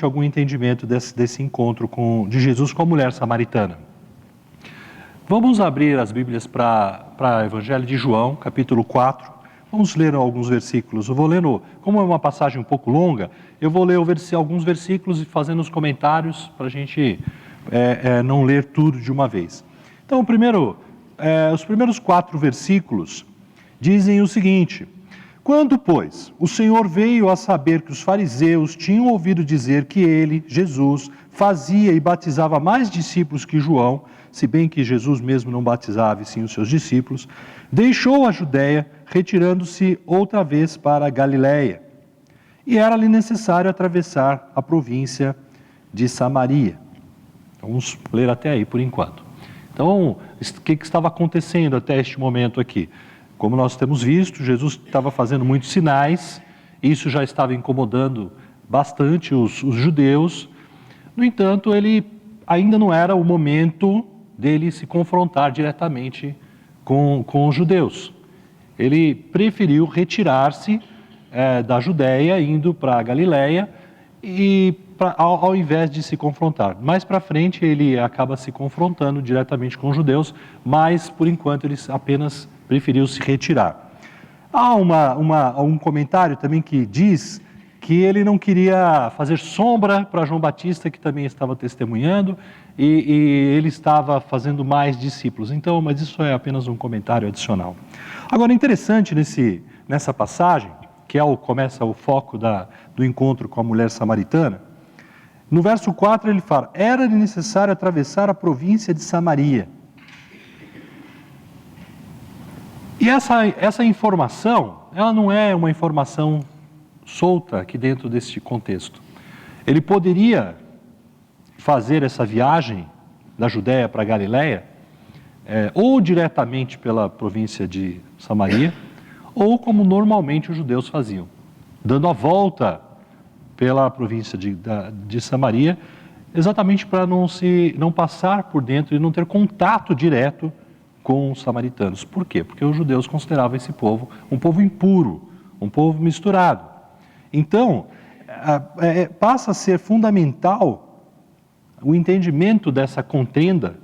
realmente algum entendimento desse encontro de Jesus com a mulher samaritana. Vamos abrir as Bíblias para o Evangelho de João, capítulo 4. Vamos ler alguns versículos. Eu vou lendo, como é uma passagem um pouco longa, eu vou ler alguns versículos e fazendo os comentários para a gente não ler tudo de uma vez. Então, os primeiros 4 versículos dizem o seguinte: quando, pois, o Senhor veio a saber que os fariseus tinham ouvido dizer que ele, Jesus, fazia e batizava mais discípulos que João, se bem que Jesus mesmo não batizava e sim os seus discípulos, deixou a Judéia, retirando-se outra vez para a Galiléia. E era-lhe necessário atravessar a província de Samaria. Vamos ler até aí por enquanto. Então, o que estava acontecendo até este momento aqui? Como nós temos visto, Jesus estava fazendo muitos sinais, isso já estava incomodando bastante os judeus. No entanto, ele ainda não era o momento dele se confrontar diretamente com os judeus. Ele preferiu retirar-se da Judéia, indo para a Galiléia, ao invés de se confrontar. Mais para frente ele acaba se confrontando diretamente com os judeus, mas por enquanto ele apenas preferiu se retirar. Há um comentário também que diz que ele não queria fazer sombra para João Batista, que também estava testemunhando, e ele estava fazendo mais discípulos. Então, mas isso é apenas um comentário adicional. Agora, interessante nessa passagem, que começa o foco do encontro com a mulher samaritana, no verso 4 ele fala: era necessário atravessar a província de Samaria. E essa informação, ela não é uma informação solta aqui dentro deste contexto. Ele poderia fazer essa viagem da Judéia para a Galiléia, ou diretamente pela província de Samaria, ou como normalmente os judeus faziam, dando a volta pela província de Samaria, exatamente para não passar por dentro e não ter contato direto com os samaritanos. Por quê? Porque os judeus consideravam esse povo um povo impuro, um povo misturado. Então, passa a ser fundamental o entendimento dessa contenda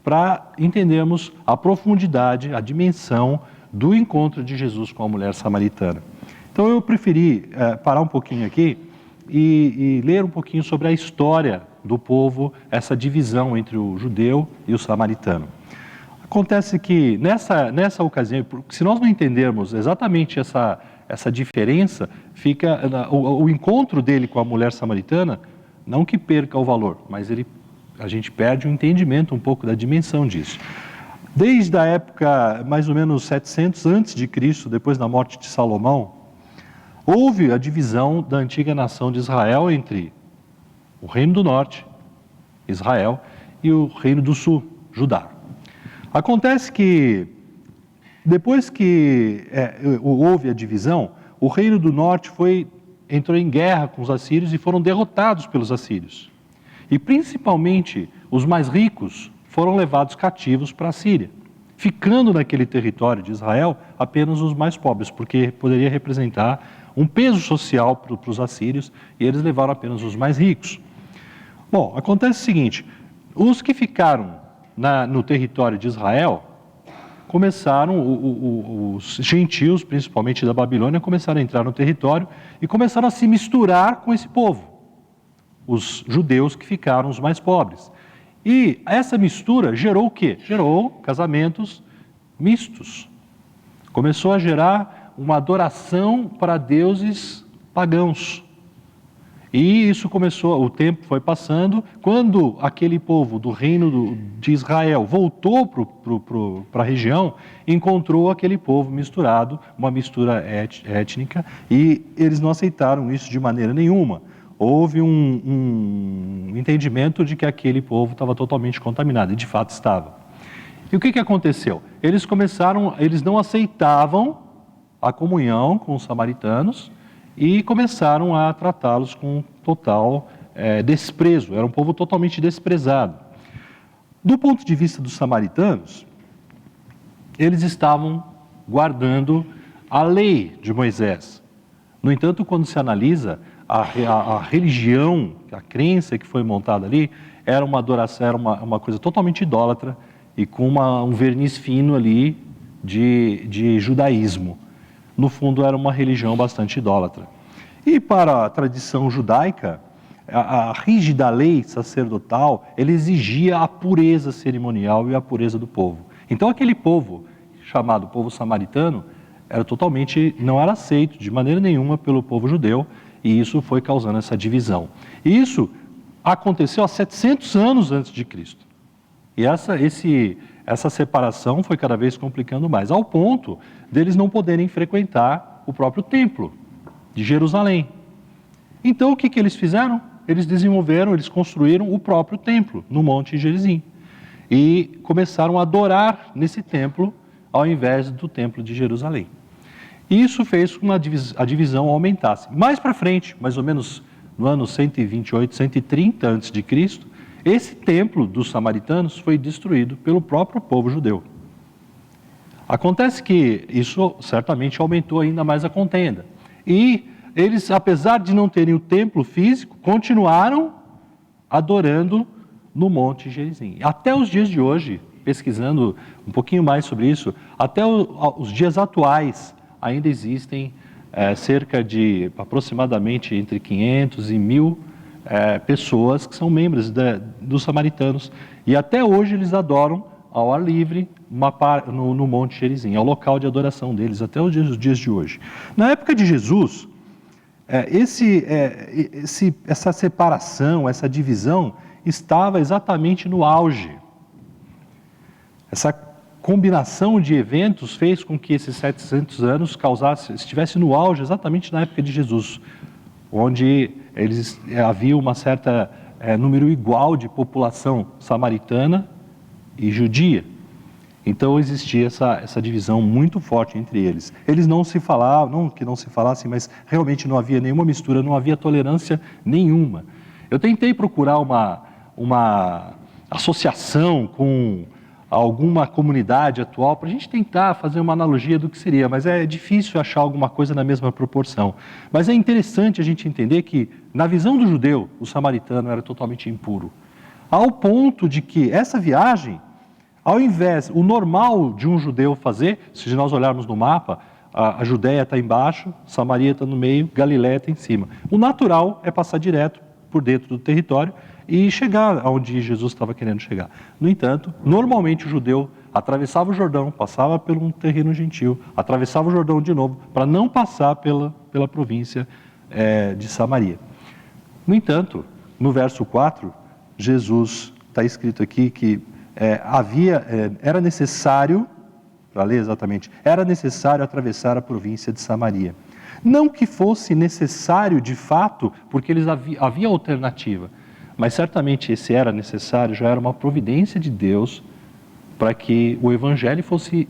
para entendermos a profundidade, a dimensão do encontro de Jesus com a mulher samaritana. Então eu preferi parar um pouquinho aqui e ler um pouquinho sobre a história do povo, essa divisão entre o judeu e o samaritano. Acontece que nessa ocasião, se nós não entendermos exatamente essa diferença, fica o encontro dele com a mulher samaritana, não que perca o valor, mas a gente perde o entendimento um pouco da dimensão disso. Desde a época mais ou menos 700 a.C., depois da morte de Salomão, houve a divisão da antiga nação de Israel entre o reino do norte, Israel, e o reino do sul, Judá. Acontece que, depois que houve a divisão, o reino do norte entrou em guerra com os assírios e foram derrotados pelos assírios. E principalmente os mais ricos foram levados cativos para a Síria, ficando naquele território de Israel apenas os mais pobres, porque poderia representar um peso social para os assírios, e eles levaram apenas os mais ricos. Bom, acontece o seguinte: os que ficaram no território de Israel, os gentios, principalmente da Babilônia, começaram a entrar no território e começaram a se misturar com esse povo, os judeus que ficaram os mais pobres. E essa mistura gerou o quê? Gerou casamentos mistos. Começou a gerar uma adoração para deuses pagãos. E isso o tempo foi passando. Quando aquele povo do reino de Israel voltou para a região, encontrou aquele povo misturado, uma mistura étnica, e eles não aceitaram isso de maneira nenhuma. Houve um entendimento de que aquele povo estava totalmente contaminado, e de fato estava. E o que aconteceu? Eles não aceitavam a comunhão com os samaritanos e começaram a tratá-los com total desprezo. Era um povo totalmente desprezado. Do ponto de vista dos samaritanos, eles estavam guardando a lei de Moisés. No entanto, quando se analisa a religião, a crença que foi montada ali, era uma adoração, era uma coisa totalmente idólatra e com um verniz fino ali de judaísmo. No fundo, era uma religião bastante idólatra. E para a tradição judaica, a rígida lei sacerdotal, ele exigia a pureza cerimonial e a pureza do povo. Então, aquele povo, chamado povo samaritano, não era aceito de maneira nenhuma pelo povo judeu, e isso foi causando essa divisão. E isso aconteceu há 700 anos antes de Cristo. E essa separação foi cada vez complicando mais, ao ponto deles não poderem frequentar o próprio templo de Jerusalém. Então, o que eles fizeram? Eles construíram o próprio templo no Monte Gerizim. E começaram a adorar nesse templo, ao invés do templo de Jerusalém. Isso fez com que a divisão aumentasse. Mais para frente, mais ou menos no ano 128, 130 a.C., esse templo dos samaritanos foi destruído pelo próprio povo judeu. Acontece que isso certamente aumentou ainda mais a contenda. E eles, apesar de não terem o templo físico, continuaram adorando no Monte Gerizim. Até os dias de hoje, pesquisando um pouquinho mais sobre isso, até os dias atuais ainda existem cerca de aproximadamente entre 500 e 1.000 pessoas que são membros dos samaritanos. E até hoje eles adoram ao ar livre no Monte Gerizim, é o local de adoração deles até os dias de hoje. Na época de Jesus, essa separação, essa divisão estava exatamente no auge. Essa combinação de eventos fez com que esses 700 anos estivesse no auge exatamente na época de Jesus, onde havia uma certa número igual de população samaritana e judia. Então existia essa divisão muito forte entre eles. Eles não se falavam, não que não se falassem, mas realmente não havia nenhuma mistura, não havia tolerância nenhuma. Eu tentei procurar uma associação com alguma comunidade atual para a gente tentar fazer uma analogia do que seria, mas é difícil achar alguma coisa na mesma proporção. Mas é interessante a gente entender que, na visão do judeu, o samaritano era totalmente impuro, ao ponto de que essa viagem, ao invés, o normal de um judeu fazer, se nós olharmos no mapa, a Judéia está embaixo, Samaria está no meio, Galiléia está em cima. O natural é passar direto por dentro do território e chegar aonde Jesus estava querendo chegar. No entanto, normalmente o judeu atravessava o Jordão, passava por um terreno gentil, atravessava o Jordão de novo, para não passar pela província de Samaria. No entanto, no verso 4, Jesus, está escrito aqui que era necessário, para ler exatamente, era necessário atravessar a província de Samaria. Não que fosse necessário de fato, porque havia alternativa, mas certamente esse era necessário, já era uma providência de Deus para que o evangelho fosse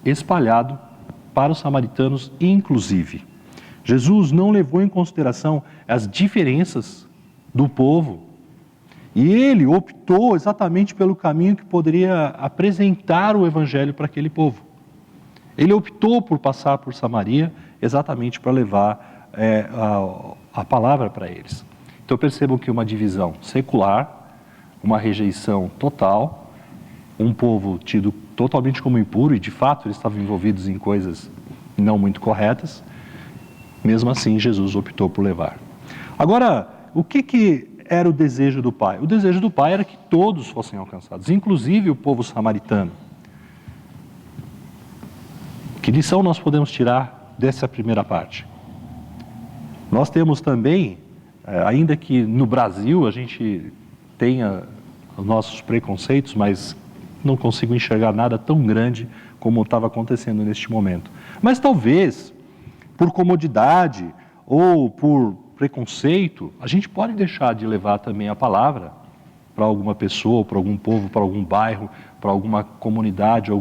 espalhado para os samaritanos inclusive. Jesus não levou em consideração as diferenças do povo e ele optou exatamente pelo caminho que poderia apresentar o evangelho para aquele povo. Ele optou por passar por Samaria exatamente para levar a palavra para eles. Então percebam que uma divisão secular, uma rejeição total, um povo tido totalmente como impuro, e de fato eles estavam envolvidos em coisas não muito corretas, mesmo assim Jesus optou por levar. Agora, o que era o desejo do Pai? O desejo do Pai era que todos fossem alcançados, inclusive o povo samaritano. Que lição nós podemos tirar dessa primeira parte? Nós temos também, ainda que no Brasil a gente tenha os nossos preconceitos, mas não consigo enxergar nada tão grande como estava acontecendo neste momento. Mas talvez, por comodidade ou por preconceito, a gente pode deixar de levar também a palavra para alguma pessoa, para algum povo, para algum bairro, para alguma comunidade,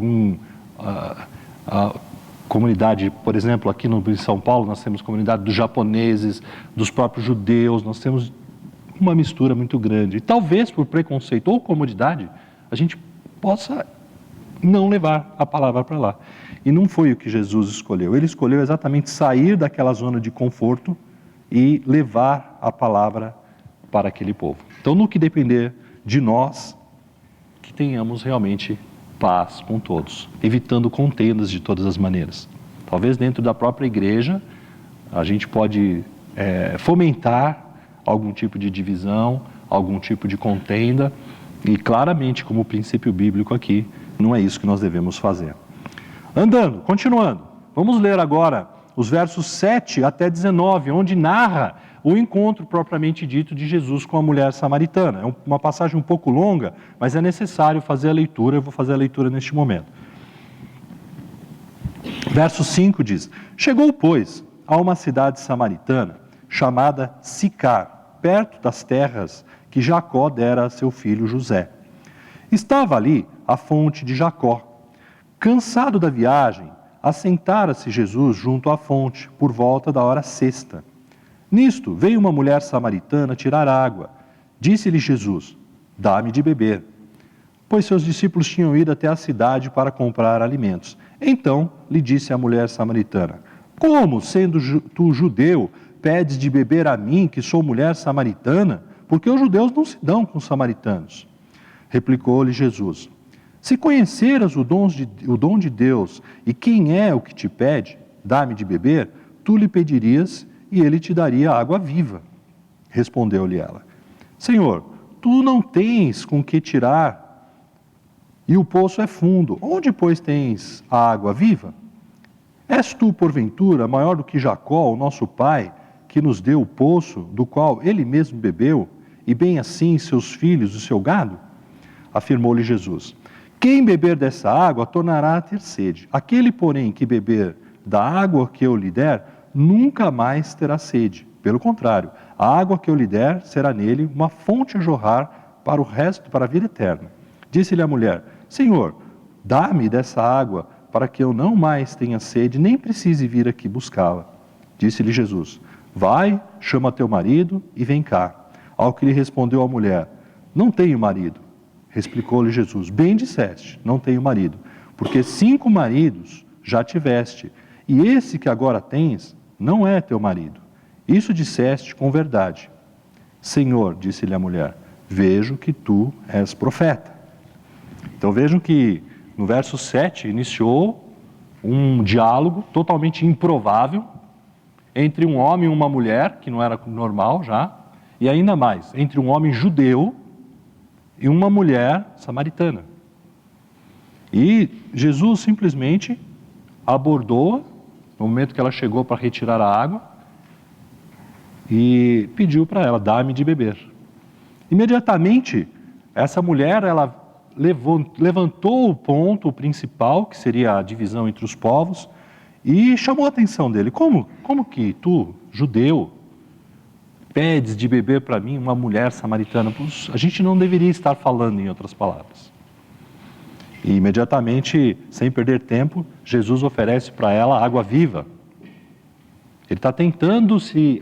comunidade, por exemplo, aqui em São Paulo nós temos comunidade dos japoneses, dos próprios judeus, nós temos uma mistura muito grande. E talvez por preconceito ou comodidade, a gente possa não levar a palavra para lá. E não foi o que Jesus escolheu. Ele escolheu exatamente sair daquela zona de conforto e levar a palavra para aquele povo. Então, no que depender de nós, que tenhamos realmente paz com todos, evitando contendas de todas as maneiras. Talvez dentro da própria igreja, a gente pode fomentar algum tipo de divisão, algum tipo de contenda, e claramente, como princípio bíblico aqui, não é isso que nós devemos fazer. Andando, continuando, vamos ler agora os versos 7 até 19, onde narra o encontro propriamente dito de Jesus com a mulher samaritana. É uma passagem um pouco longa, mas é necessário fazer a leitura, eu vou fazer a leitura neste momento. Verso 5 diz: Chegou, pois, a uma cidade samaritana, chamada Sicar, perto das terras que Jacó dera a seu filho José. Estava ali a fonte de Jacó. Cansado da viagem, assentara-se Jesus junto à fonte, por volta da hora sexta. Nisto veio uma mulher samaritana tirar água. Disse-lhe Jesus: Dá-me de beber. Pois seus discípulos tinham ido até a cidade para comprar alimentos. Então lhe disse a mulher samaritana: Como, sendo tu judeu, pedes de beber a mim, que sou mulher samaritana? Porque os judeus não se dão com os samaritanos. Replicou-lhe Jesus: Se conheceras o dom de Deus e quem é o que te pede, dá-me de beber, tu lhe pedirias e ele te daria água viva. Respondeu-lhe ela: Senhor, tu não tens com que tirar e o poço é fundo. Onde, pois, tens a água viva? És tu, porventura, maior do que Jacó, o nosso pai, que nos deu o poço, do qual ele mesmo bebeu, e bem assim seus filhos e o seu gado? Afirmou-lhe Jesus: Quem beber dessa água tornará a ter sede. Aquele, porém, que beber da água que eu lhe der, nunca mais terá sede. Pelo contrário, a água que eu lhe der será nele uma fonte a jorrar para o resto, para a vida eterna. Disse-lhe a mulher: Senhor, dá-me dessa água, para que eu não mais tenha sede, nem precise vir aqui buscá-la. Disse-lhe Jesus: Vai, chama teu marido e vem cá. Ao que lhe respondeu a mulher: Não tenho marido. Replicou-lhe Jesus: Bem disseste, não tenho marido, porque 5 maridos já tiveste, e esse que agora tens não é teu marido. Isso disseste com verdade. Senhor, disse-lhe a mulher, vejo que tu és profeta. Então vejam que no verso 7 iniciou um diálogo totalmente improvável entre um homem e uma mulher, que não era normal já, e ainda mais, entre um homem judeu e uma mulher samaritana. E Jesus simplesmente abordou no momento que ela chegou para retirar a água e pediu para ela: dá-me de beber. Imediatamente, essa mulher, ela levantou o ponto principal, que seria a divisão entre os povos, e chamou a atenção dele. Como que tu, judeu, pedes de beber para mim, uma mulher samaritana? A gente não deveria estar falando, em outras palavras. E imediatamente, sem perder tempo, Jesus oferece para ela água viva. Ele está tentando se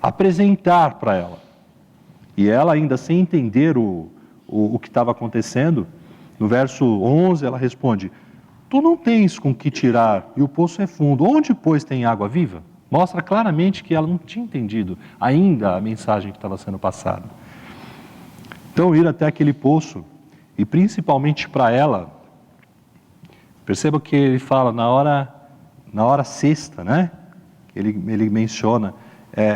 apresentar para ela. E ela, ainda sem entender o que estava acontecendo, no verso 11 ela responde: Tu não tens com que tirar e o poço é fundo. Onde, pois, tem água viva? Mostra claramente que ela não tinha entendido ainda a mensagem que estava sendo passada. Então, ir até aquele poço, e principalmente para ela, perceba que ele fala na hora sexta, né? Ele menciona,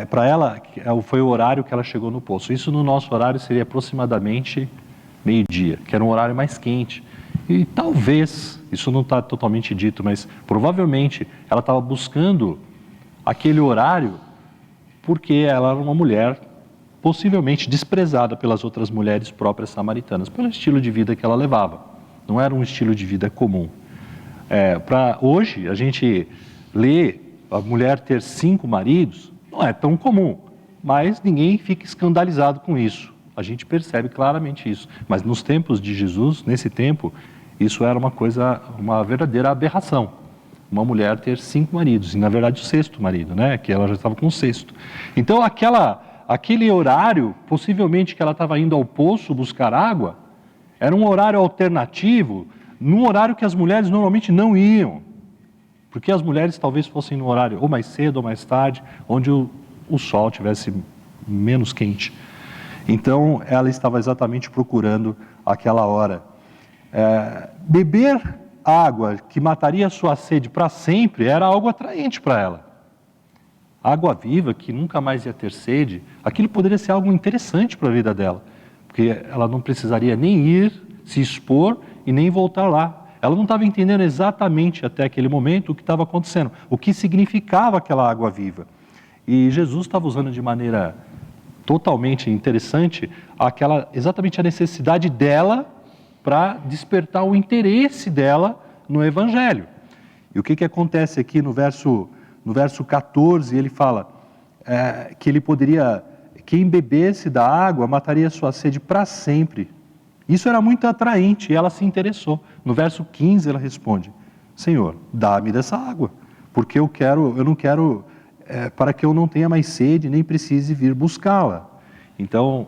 para ela foi o horário que ela chegou no poço. Isso no nosso horário seria aproximadamente meio-dia, que era um horário mais quente. E talvez, isso não está totalmente dito, mas provavelmente ela estava buscando aquele horário porque ela era uma mulher possivelmente desprezada pelas outras mulheres próprias samaritanas, pelo estilo de vida que ela levava. Não era um estilo de vida comum. Para hoje, a gente lê a mulher ter 5 maridos, não é tão comum, mas ninguém fica escandalizado com isso. A gente percebe claramente isso. Mas nos tempos de Jesus, nesse tempo, isso era uma verdadeira aberração. Uma mulher ter 5 maridos, e na verdade o 6º marido, né? Que ela já estava com o 6º. Então aquele horário, possivelmente que ela estava indo ao poço buscar água, era um horário alternativo, num horário que as mulheres normalmente não iam. porque as mulheres talvez fossem no horário ou mais cedo ou mais tarde, onde o sol tivesse menos quente. Então, ela estava exatamente procurando aquela hora. Beber água que mataria a sua sede para sempre era algo atraente para ela. Água viva, que nunca mais ia ter sede, aquilo poderia ser algo interessante para a vida dela, porque ela não precisaria nem ir, se expor e nem voltar lá. Ela não estava entendendo exatamente até aquele momento o que estava acontecendo, o que significava aquela água viva. E Jesus estava usando de maneira totalmente interessante exatamente a necessidade dela para despertar o interesse dela no Evangelho. E o que acontece aqui no verso 14, ele fala que ele poderia, quem bebesse da água mataria sua sede para sempre. Isso era muito atraente e ela se interessou. No verso 15 ela responde: Senhor, dá-me dessa água, porque eu não quero, para que eu não tenha mais sede, nem precise vir buscá-la. Então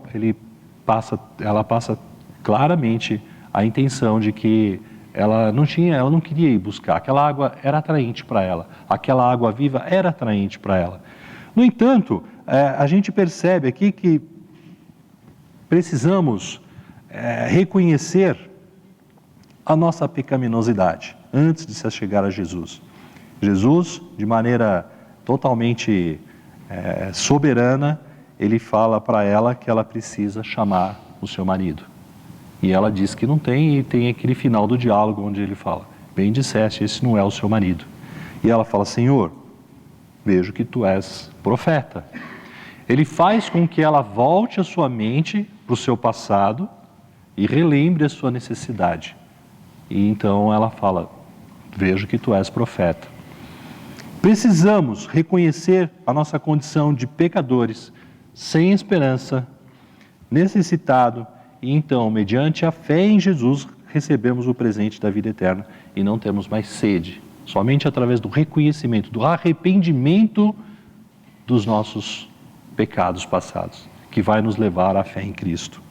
ela passa claramente a intenção de que ela não queria ir buscar. Aquela água era atraente para ela. Aquela água viva era atraente para ela. No entanto, a gente percebe aqui que precisamos reconhecer a nossa pecaminosidade antes de se chegar a Jesus. Jesus, de maneira totalmente soberana, ele fala para ela que ela precisa chamar o seu marido. E ela diz que não tem, e tem aquele final do diálogo onde ele fala: bem disseste, esse não é o seu marido. E ela fala: Senhor, vejo que tu és profeta. Ele faz com que ela volte a sua mente para o seu passado e relembre a sua necessidade. E então ela fala: vejo que tu és profeta. Precisamos reconhecer a nossa condição de pecadores, sem esperança, necessitado, e então, mediante a fé em Jesus, recebemos o presente da vida eterna e não temos mais sede. Somente através do reconhecimento, do arrependimento dos nossos pecados passados, que vai nos levar à fé em Cristo.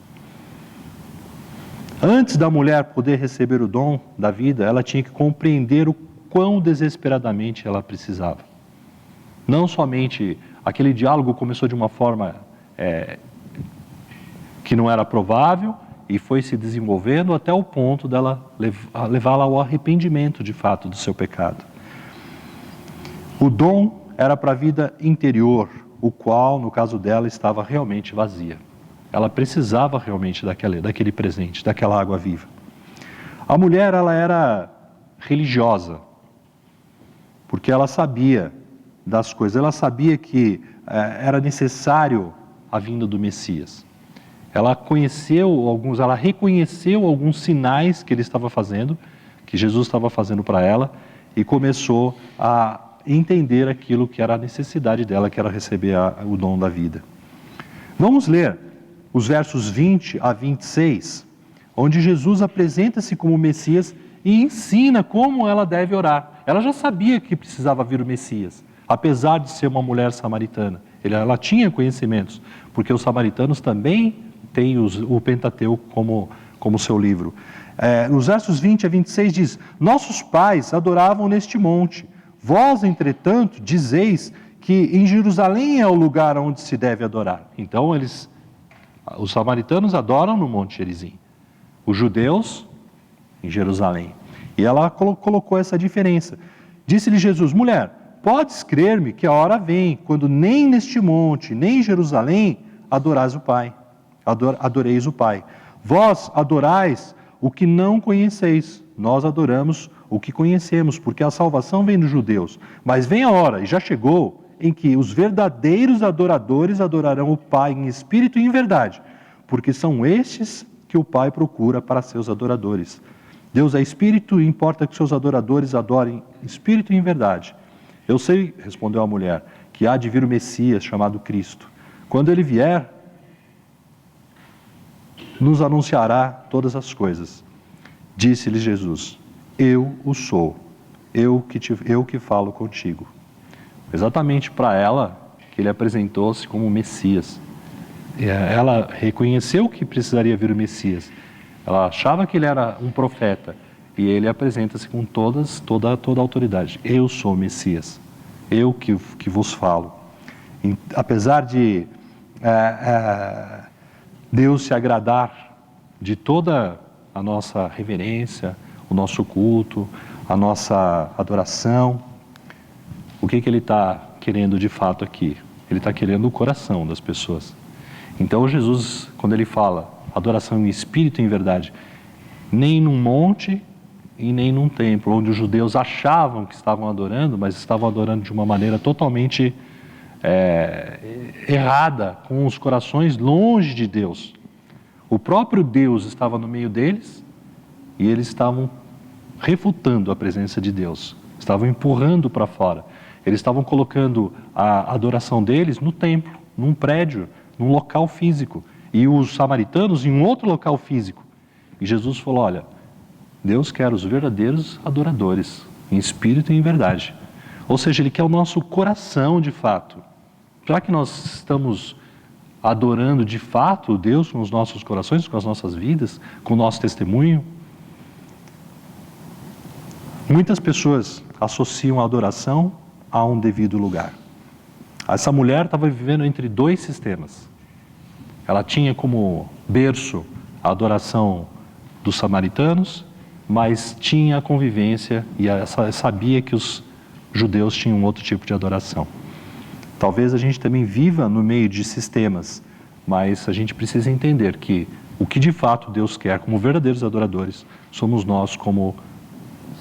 Antes da mulher poder receber o dom da vida, ela tinha que compreender o quão desesperadamente ela precisava. Não somente aquele diálogo começou de uma forma que não era provável e foi se desenvolvendo até o ponto dela levá-la ao arrependimento de fato do seu pecado. O dom era para a vida interior, o qual, no caso dela, estava realmente vazia. Ela precisava realmente daquele presente, daquela água viva. A mulher, ela era religiosa, porque ela sabia das coisas, ela sabia que era necessário a vinda do Messias. Ela reconheceu alguns sinais que ele estava fazendo, que Jesus estava fazendo para ela, e começou a entender aquilo que era a necessidade dela, que era receber o dom da vida. Vamos ler os versos 20 a 26, onde Jesus apresenta-se como Messias e ensina como ela deve orar. Ela já sabia que precisava vir o Messias, apesar de ser uma mulher samaritana. Ela tinha conhecimentos, porque os samaritanos também têm o Pentateuco como seu livro. Nos versos 20 a 26 diz: nossos pais adoravam neste monte. Vós, entretanto, dizeis que em Jerusalém é o lugar onde se deve adorar. Então, os samaritanos adoram no Monte Gerizim, os judeus em Jerusalém. E ela colocou essa diferença. Disse-lhe Jesus: mulher, podes crer-me que a hora vem, quando nem neste monte, nem em Jerusalém, adoreis o Pai. Vós adorais o que não conheceis, nós adoramos o que conhecemos, porque a salvação vem dos judeus. Mas vem a hora, e já chegou, em que os verdadeiros adoradores adorarão o Pai em espírito e em verdade, porque são estes que o Pai procura para seus adoradores. Deus é espírito e importa que seus adoradores adorem em espírito e em verdade. Eu sei, respondeu a mulher, que há de vir o Messias, chamado Cristo. Quando ele vier, nos anunciará todas as coisas. Disse-lhe Jesus: eu o sou, eu que falo contigo. Exatamente para ela que ele apresentou-se como Messias. Ela reconheceu que precisaria vir o Messias. Ela achava que ele era um profeta. e ele apresenta-se com toda a autoridade. Eu sou o Messias, eu que vos falo. Apesar de Deus se agradar de toda a nossa reverência, o nosso culto, a nossa adoração, o que ele está querendo de fato aqui? Ele está querendo o coração das pessoas. Então Jesus, quando ele fala adoração em espírito e em verdade, nem num monte e nem num templo, onde os judeus achavam que estavam adorando, mas estavam adorando de uma maneira totalmente errada, com os corações longe de Deus. O próprio Deus estava no meio deles e eles estavam refutando a presença de Deus, estavam empurrando para fora. Eles estavam colocando a adoração deles no templo, num prédio, num local físico, e os samaritanos em um outro local físico. E Jesus falou, olha, Deus quer os verdadeiros adoradores, em espírito e em verdade. Ou seja, Ele quer o nosso coração de fato. Será que nós estamos adorando de fato Deus com os nossos corações, com as nossas vidas, com o nosso testemunho? Muitas pessoas associam a adoração a um devido lugar. Essa mulher estava vivendo entre dois sistemas. Ela tinha como berço a adoração dos samaritanos, mas tinha a convivência e sabia que os judeus tinham outro tipo de adoração. Talvez a gente também viva no meio de sistemas, mas a gente precisa entender que o que de fato Deus quer como verdadeiros adoradores somos nós como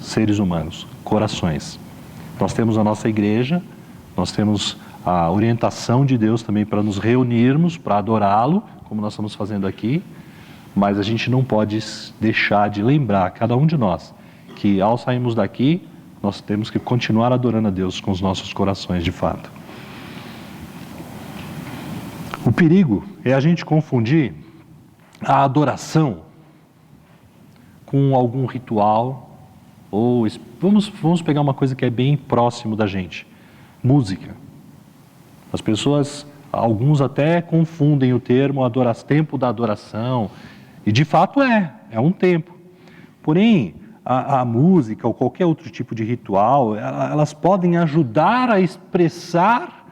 seres humanos, corações. Nós temos a nossa igreja, nós temos a orientação de Deus também para nos reunirmos, para adorá-lo, como nós estamos fazendo aqui, mas a gente não pode deixar de lembrar, cada um de nós, que ao sairmos daqui, nós temos que continuar adorando a Deus com os nossos corações de fato. O perigo é a gente confundir a adoração com algum ritual, ou vamos pegar uma coisa que é bem próximo da gente, música. As pessoas, alguns até confundem o termo tempo da adoração, e de fato é um tempo. Porém, a música ou qualquer outro tipo de ritual, elas podem ajudar a expressar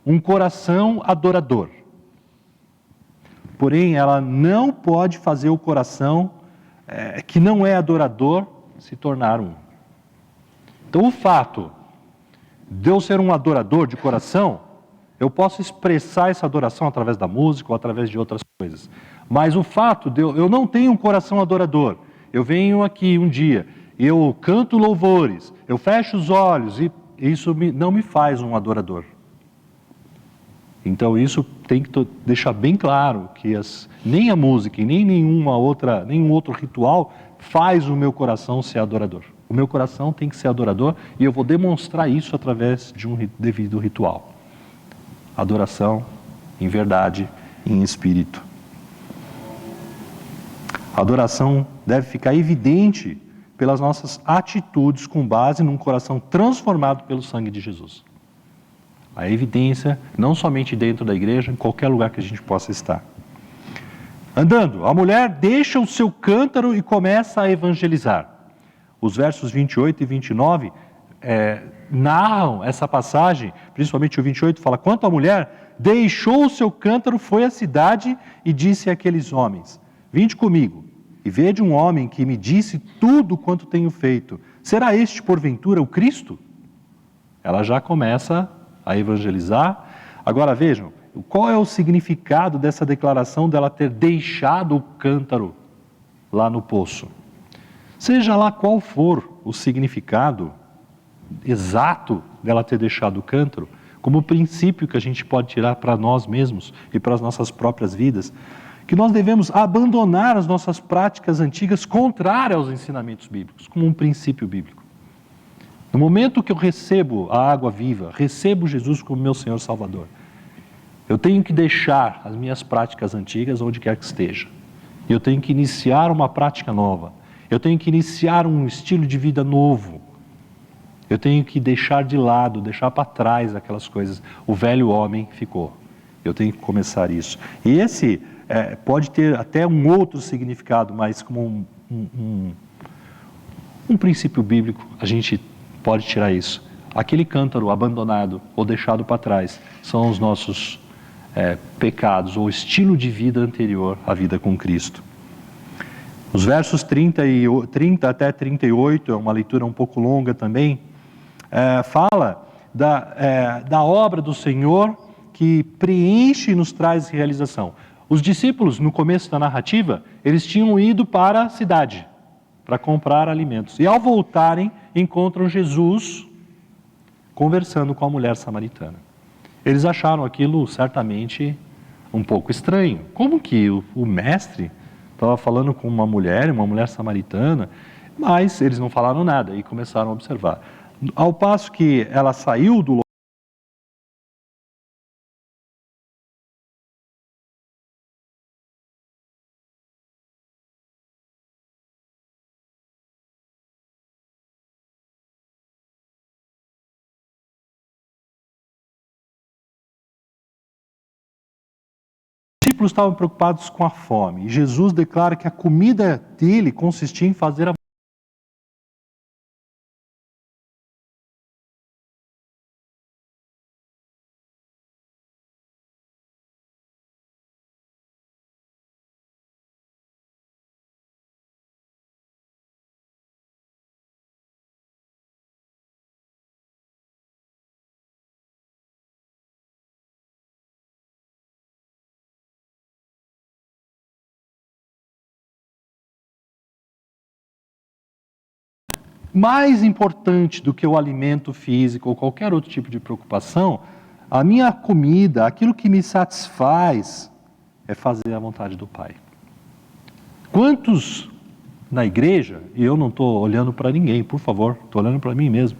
um coração adorador. Porém, ela não pode fazer o coração que não é adorador se tornar um. Então, o fato de eu ser um adorador de coração, eu posso expressar essa adoração através da música ou através de outras coisas. Mas o fato de eu não tenho um coração adorador, eu venho aqui um dia, eu canto louvores, eu fecho os olhos e isso não me faz um adorador. Então isso tem que deixar bem claro que nem a música e nem nenhum outro ritual faz o meu coração ser adorador. O meu coração tem que ser adorador e eu vou demonstrar isso através de um devido ritual. Adoração em verdade e em espírito. A adoração deve ficar evidente pelas nossas atitudes com base num coração transformado pelo sangue de Jesus. A evidência, não somente dentro da igreja, em qualquer lugar que a gente possa estar. Andando, a mulher deixa o seu cântaro e começa a evangelizar. Os versos 28 e 29 narram essa passagem, principalmente o 28 fala, quanto à mulher, deixou o seu cântaro, foi à cidade e disse àqueles homens, vinde comigo e vede um homem que me disse tudo quanto tenho feito. Será este, porventura, o Cristo? Ela já começa a evangelizar. Agora vejam, qual é o significado dessa declaração dela ter deixado o cântaro lá no poço? Seja lá qual for o significado exato dela ter deixado o cântaro, como princípio que a gente pode tirar para nós mesmos e para as nossas próprias vidas, que nós devemos abandonar as nossas práticas antigas contrárias aos ensinamentos bíblicos, como um princípio bíblico. No momento que eu recebo a água viva, recebo Jesus como meu Senhor Salvador, eu tenho que deixar as minhas práticas antigas onde quer que esteja. Eu tenho que iniciar uma prática nova. Eu tenho que iniciar um estilo de vida novo. Eu tenho que deixar de lado, deixar para trás aquelas coisas. O velho homem ficou. Eu tenho que começar isso. E esse pode ter até um outro significado, mas como Um princípio bíblico, a gente pode tirar isso. Aquele cântaro abandonado ou deixado para trás são os nossos pecados ou estilo de vida anterior à vida com Cristo. Os versos 30 até 38, é uma leitura um pouco longa também, fala da obra do Senhor que preenche e nos traz realização. Os discípulos, no começo da narrativa, eles tinham ido para a cidade para comprar alimentos. E ao voltarem, encontram Jesus conversando com a mulher samaritana. Eles acharam aquilo certamente um pouco estranho. Como que o mestre estava falando com uma mulher samaritana, mas eles não falaram nada e começaram a observar. Ao passo que ela saiu do lugar, os discípulos estavam preocupados com a fome. E Jesus declara que a comida dele consistia em fazer a mais importante do que o alimento físico ou qualquer outro tipo de preocupação, a minha comida, aquilo que me satisfaz, é fazer a vontade do Pai. Quantos na igreja, e eu não estou olhando para ninguém, por favor, estou olhando para mim mesmo,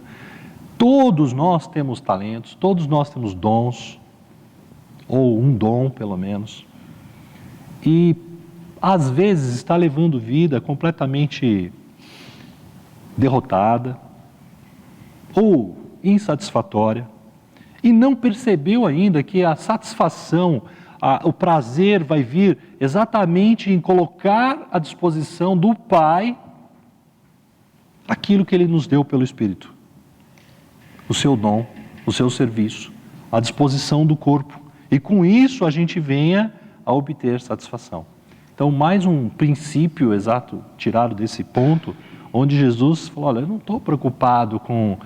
todos nós temos talentos, todos nós temos dons, ou um dom pelo menos, e às vezes está levando vida completamente derrotada ou insatisfatória e não percebeu ainda que a satisfação, o prazer vai vir exatamente em colocar à disposição do Pai aquilo que Ele nos deu pelo Espírito, o seu dom, o seu serviço, à disposição do corpo, e com isso a gente venha a obter satisfação. Então, mais um princípio exato tirado desse ponto, onde Jesus falou, olha, eu não estou preocupado com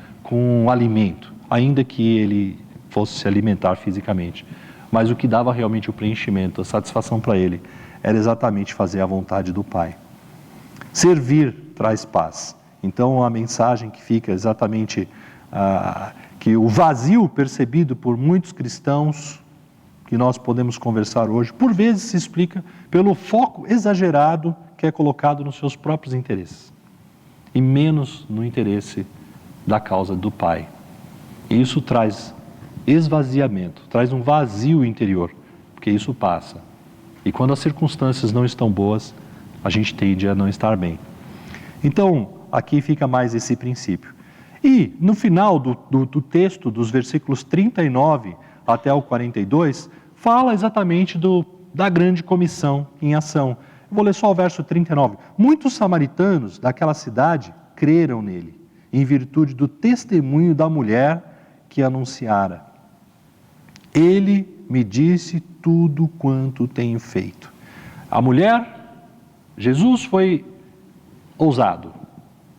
o alimento, ainda que ele fosse se alimentar fisicamente, mas o que dava realmente o preenchimento, a satisfação para ele, era exatamente fazer a vontade do Pai. Servir traz paz. Então a mensagem que fica exatamente que o vazio percebido por muitos cristãos, que nós podemos conversar hoje, por vezes se explica pelo foco exagerado que é colocado nos seus próprios interesses e menos no interesse da causa do Pai. E isso traz esvaziamento, traz um vazio interior, porque isso passa. E quando as circunstâncias não estão boas, a gente tende a não estar bem. Então, aqui fica mais esse princípio. E no final do texto, dos versículos 39 até o 42, fala exatamente da grande comissão em ação. Vou ler só o verso 39. Muitos samaritanos daquela cidade creram nele, em virtude do testemunho da mulher que anunciara. Ele me disse tudo quanto tenho feito. A mulher, Jesus foi ousado,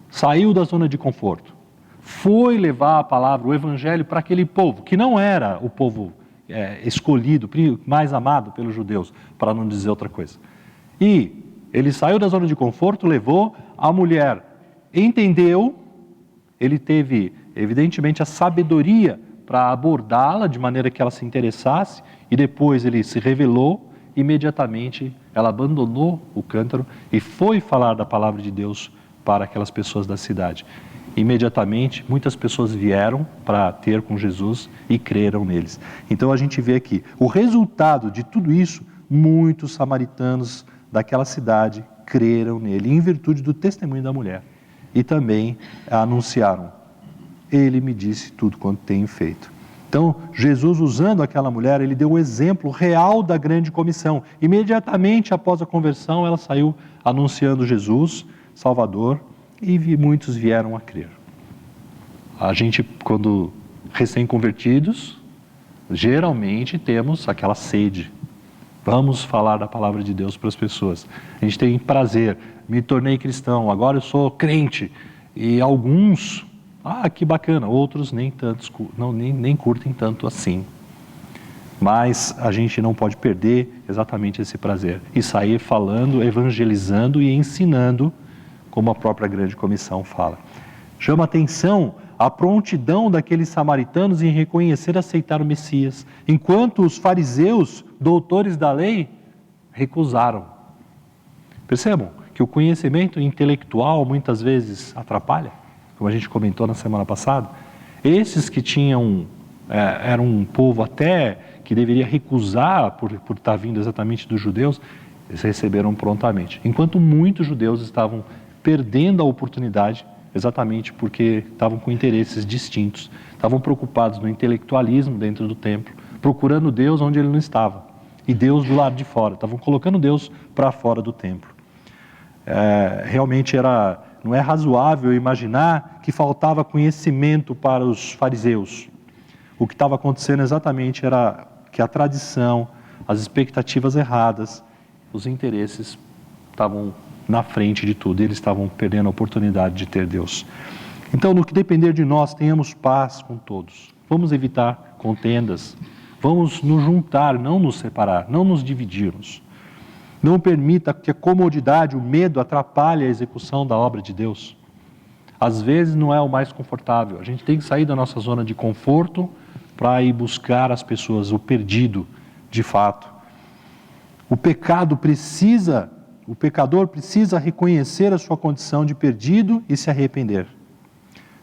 saiu da zona de conforto, foi levar a palavra, o evangelho para aquele povo, que não era o povo escolhido, mais amado pelos judeus, para não dizer outra coisa. E ele saiu da zona de conforto, levou, a mulher entendeu, ele teve evidentemente a sabedoria para abordá-la de maneira que ela se interessasse, e depois ele se revelou, imediatamente ela abandonou o cântaro e foi falar da palavra de Deus para aquelas pessoas da cidade. Imediatamente muitas pessoas vieram para ter com Jesus e creram neles. Então a gente vê aqui o resultado de tudo isso, muitos samaritanos daquela cidade creram nele, em virtude do testemunho da mulher. E também anunciaram, ele me disse tudo quanto tenho feito. Então, Jesus, usando aquela mulher, ele deu o exemplo real da grande comissão. Imediatamente após a conversão, ela saiu anunciando Jesus, Salvador, e muitos vieram a crer. A gente, quando recém-convertidos, geralmente temos aquela sede. Vamos falar da palavra de Deus para as pessoas. A gente tem prazer, me tornei cristão, agora eu sou crente. E alguns, que bacana, outros nem curtem tanto assim. Mas a gente não pode perder exatamente esse prazer e sair falando, evangelizando e ensinando, como a própria grande comissão fala. Chama atenção a prontidão daqueles samaritanos em reconhecer e aceitar o Messias, enquanto os fariseus, doutores da lei, recusaram. Percebam que o conhecimento intelectual muitas vezes atrapalha, como a gente comentou na semana passada. Esses que eram um povo até que deveria recusar por estar vindo exatamente dos judeus, eles receberam prontamente. Enquanto muitos judeus estavam perdendo a oportunidade, exatamente porque estavam com interesses distintos, estavam preocupados no intelectualismo dentro do templo, procurando Deus onde ele não estava, e Deus do lado de fora, estavam colocando Deus para fora do templo. Realmente não é razoável imaginar que faltava conhecimento para os fariseus. O que estava acontecendo exatamente era que a tradição, as expectativas erradas, os interesses estavam na frente de tudo, eles estavam perdendo a oportunidade de ter Deus. Então, no que depender de nós, tenhamos paz com todos. Vamos evitar contendas, vamos nos juntar, não nos separar, não nos dividirmos. Não permita que a comodidade, o medo atrapalhe a execução da obra de Deus. Às vezes não é o mais confortável, a gente tem que sair da nossa zona de conforto para ir buscar as pessoas, o perdido, de fato. O pecador precisa reconhecer a sua condição de perdido e se arrepender.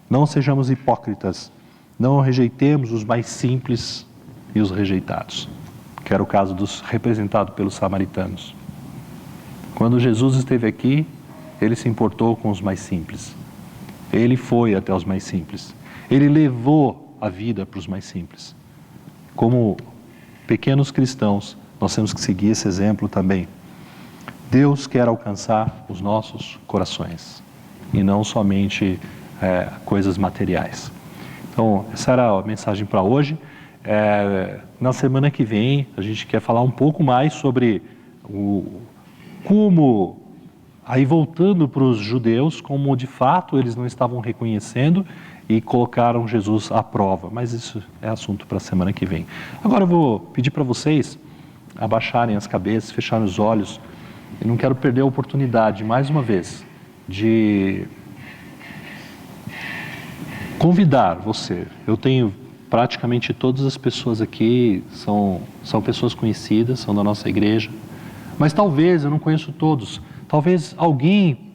Não sejamos hipócritas, não rejeitemos os mais simples e os rejeitados, que era o caso representado pelos samaritanos. Quando Jesus esteve aqui, ele se importou com os mais simples. Ele foi até os mais simples. Ele levou a vida para os mais simples. Como pequenos cristãos, nós temos que seguir esse exemplo também. Deus quer alcançar os nossos corações e não somente coisas materiais. Então, essa era a mensagem para hoje. Na semana que vem, a gente quer falar um pouco mais sobre como, aí voltando para os judeus, como de fato eles não estavam reconhecendo e colocaram Jesus à prova. Mas isso é assunto para a semana que vem. Agora eu vou pedir para vocês abaixarem as cabeças, fecharem os olhos. Eu não quero perder a oportunidade, mais uma vez, de convidar você. Eu tenho praticamente todas as pessoas aqui, são pessoas conhecidas, são da nossa igreja, mas talvez, eu não conheço todos, talvez alguém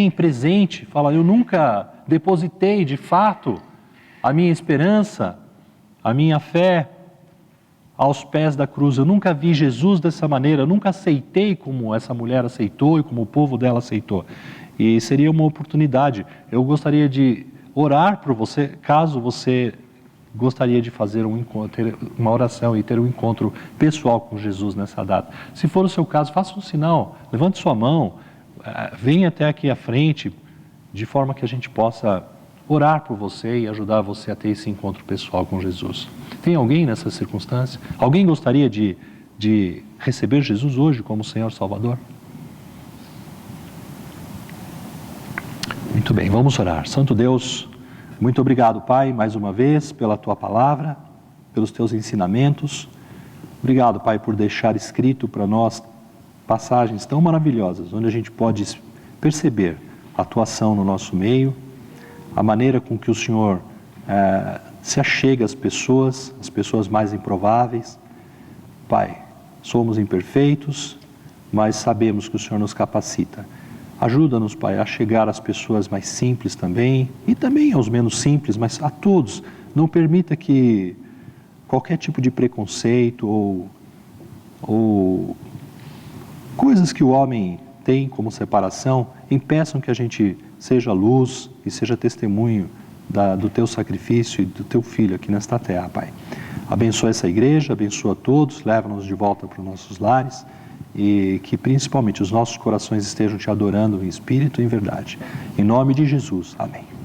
presente fala, eu nunca depositei de fato a minha esperança, a minha fé aos pés da cruz. Eu nunca vi Jesus dessa maneira, eu nunca aceitei como essa mulher aceitou e como o povo dela aceitou. E seria uma oportunidade. Eu gostaria de orar por você, caso você gostaria de fazer ter uma oração e ter um encontro pessoal com Jesus nessa data. Se for o seu caso, faça um sinal, levante sua mão, venha até aqui à frente, de forma que a gente possa orar por você e ajudar você a ter esse encontro pessoal com Jesus. Tem alguém nessa circunstância? Alguém gostaria de receber Jesus hoje como Senhor Salvador? Muito bem, vamos orar. Santo Deus, muito obrigado, Pai, mais uma vez, pela Tua palavra, pelos Teus ensinamentos. Obrigado, Pai, por deixar escrito para nós passagens tão maravilhosas, onde a gente pode perceber a Tua ação no nosso meio, a maneira com que o Senhor se achega às pessoas mais improváveis. Pai, somos imperfeitos, mas sabemos que o Senhor nos capacita. Ajuda-nos, Pai, a chegar às pessoas mais simples também, e também aos menos simples, mas a todos. Não permita que qualquer tipo de preconceito ou coisas que o homem tem como separação impeçam que a gente seja luz e seja testemunho do Teu sacrifício e do Teu Filho aqui nesta terra, Pai. Abençoa essa igreja, abençoa todos, leva-nos de volta para os nossos lares e que principalmente os nossos corações estejam te adorando em espírito e em verdade. Em nome de Jesus, amém.